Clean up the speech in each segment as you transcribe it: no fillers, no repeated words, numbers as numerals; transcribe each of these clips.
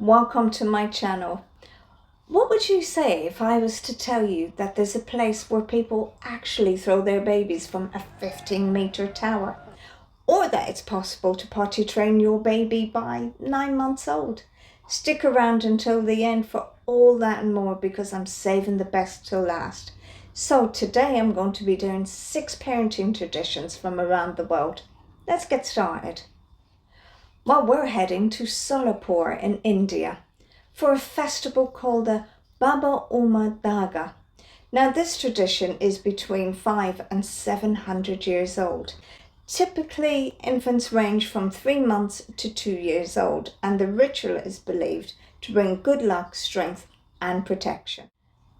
Welcome to my channel. What would you say if I was to tell you that there's a place where people actually throw their babies from a 15-meter tower? Or that it's possible to potty train your baby by 9 months old? Stick around until the end for all that and more, because I'm saving the best till last. So today I'm going to be doing 6 parenting traditions from around the world. Let's get started. Well, we're heading to Solapur in India for a festival called the Baba Uma Daga. Now, this tradition is between 500 and 700 years old. Typically, infants range from 3 months to 2 years old, and the ritual is believed to bring good luck, strength, and protection.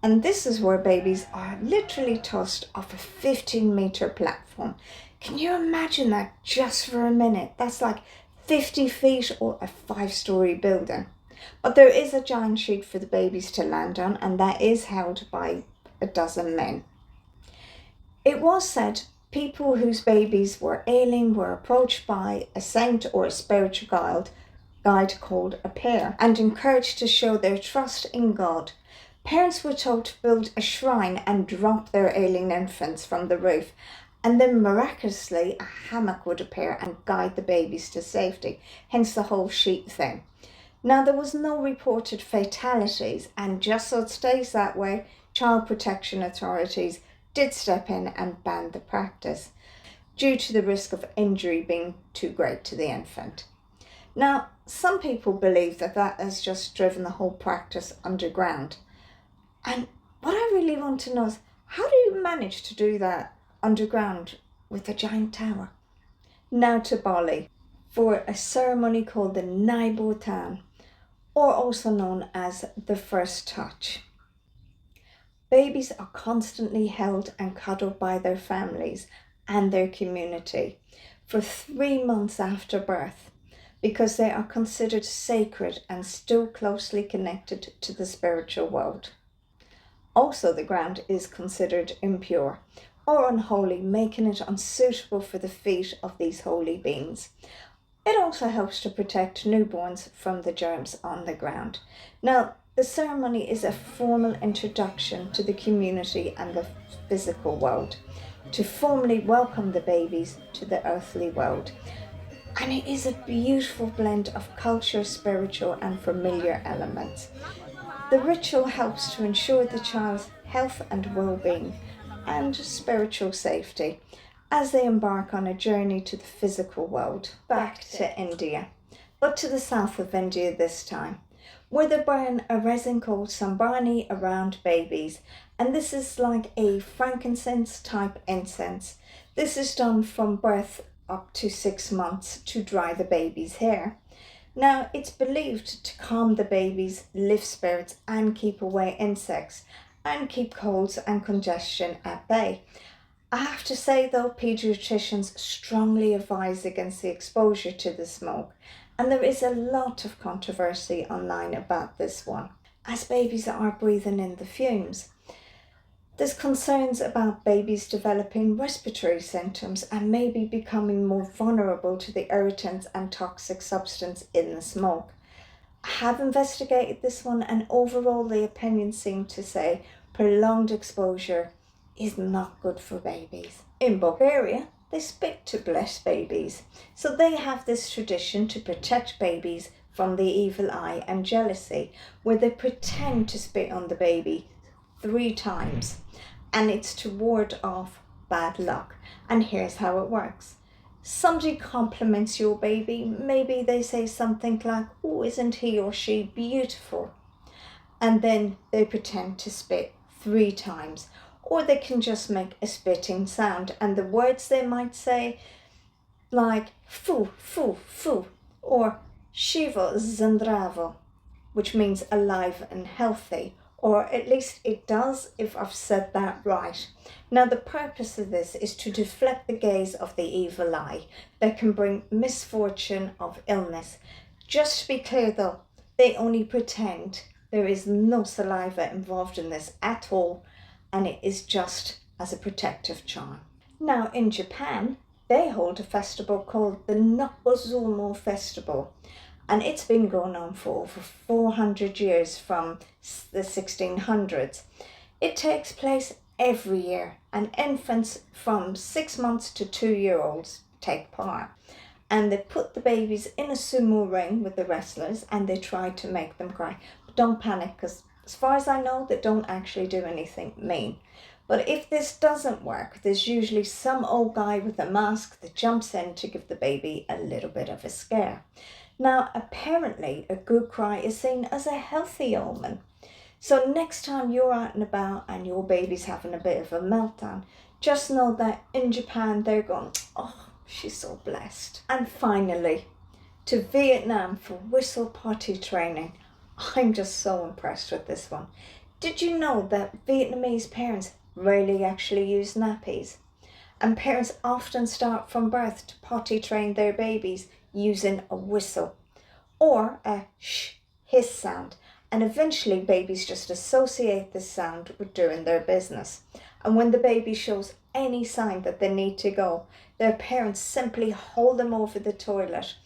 And this is where babies are literally tossed off a 15-meter platform. Can you imagine that just for a minute? That's like 50 feet or a 5-story building. But there is a giant sheet for the babies to land on, and that is held by a dozen men. It was said people whose babies were ailing were approached by a saint or a spiritual guide called a pair and encouraged to show their trust in God. Parents were told to build a shrine and drop their ailing infants from the roof, and then miraculously a hammock would appear and guide the babies to safety, hence the whole sheet thing. Now, there was no reported fatalities, and just so it stays that way, child protection authorities did step in and ban the practice due to the risk of injury being too great to the infant. Now, some people believe that has just driven the whole practice underground. And what I really want to know is, how do you manage to do that underground with a giant tower? Now to Bali for a ceremony called the Naibotan, or also known as the first touch. Babies are constantly held and cuddled by their families and their community for 3 months after birth, because they are considered sacred and still closely connected to the spiritual world. Also, the ground is considered impure or unholy, making it unsuitable for the feet of these holy beings. It also helps to protect newborns from the germs on the ground. Now, the ceremony is a formal introduction to the community and the physical world, to formally welcome the babies to the earthly world. And it is a beautiful blend of culture, spiritual, and familiar elements. The ritual helps to ensure the child's health and well-being and spiritual safety as they embark on a journey to the physical world. Back to India, but to the south of India this time, where they burn a resin called Sambrani around babies, and this is like a frankincense type incense. This is done from birth up to 6 months to dry the baby's hair. Now, it's believed to calm the babies, lift spirits, and keep away insects, and keep colds and congestion at bay. I have to say though, pediatricians strongly advise against the exposure to the smoke, and there is a lot of controversy online about this one, as babies are breathing in the fumes. There's concerns about babies developing respiratory symptoms and maybe becoming more vulnerable to the irritants and toxic substance in the smoke. I have investigated this one, and overall the opinions seem to say prolonged exposure is not good for babies. In Bulgaria, they spit to bless babies. So they have this tradition to protect babies from the evil eye and jealousy, where they pretend to spit on the baby 3 times, and it's to ward off bad luck. And here's how it works. Somebody compliments your baby. Maybe they say something like, "Oh, isn't he or she beautiful?" And then they pretend to spit 3 times. Or they can just make a spitting sound, and the words they might say, like "fu, fu, fu," or "Shiva Zandravo," which means alive and healthy, or at least it does if I've said that right. Now, the purpose of this is to deflect the gaze of the evil eye that can bring misfortune of illness. Just to be clear though, they only pretend. There is no saliva involved in this at all, and it is just as a protective charm. Now, in Japan, they hold a festival called the Nakozumo Festival, and it's been going on for over 400 years from the 1600s. It takes place every year, and infants from 6 months to 2 year olds take part. And they put the babies in a sumo ring with the wrestlers and they try to make them cry. But don't panic, because as far as I know, they don't actually do anything mean. But if this doesn't work, there's usually some old guy with a mask that jumps in to give the baby a little bit of a scare. Now, apparently, a good cry is seen as a healthy omen. So next time you're out and about and your baby's having a bit of a meltdown, just know that in Japan they're going, oh, she's so blessed. And finally, to Vietnam for whistle potty training. I'm just so impressed with this one. Did you know that Vietnamese parents rarely actually use nappies? And parents often start from birth to potty train their babies using a whistle or a sh, hiss sound. And eventually babies just associate this sound with doing their business. And when the baby shows any sign that they need to go, their parents simply hold them over the toilet,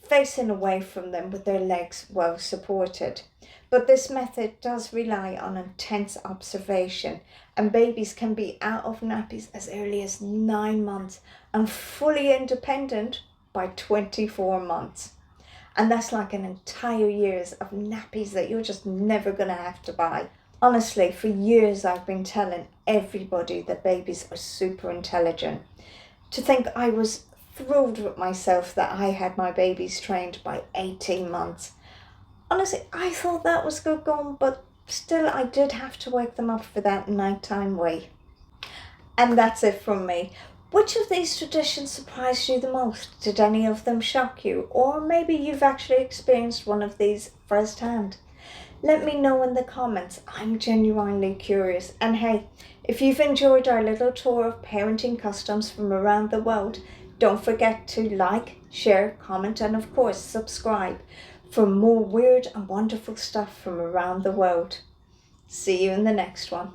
facing away from them with their legs well supported. But this method does rely on intense observation, and babies can be out of nappies as early as 9 months and fully independent by 24 months. And that's like an entire years of nappies that you're just never going to have to buy. Honestly, for years I've been telling everybody that babies are super intelligent. To think I was thrilled with myself that I had my babies trained by 18 months. Honestly, I thought that was good going, but still I did have to wake them up for that nighttime wee. And that's it from me. Which of these traditions surprised you the most? Did any of them shock you? Or maybe you've actually experienced one of these firsthand? Let me know in the comments. I'm genuinely curious. And hey, if you've enjoyed our little tour of parenting customs from around the world, don't forget to like, share, comment, and of course subscribe for more weird and wonderful stuff from around the world. See you in the next one.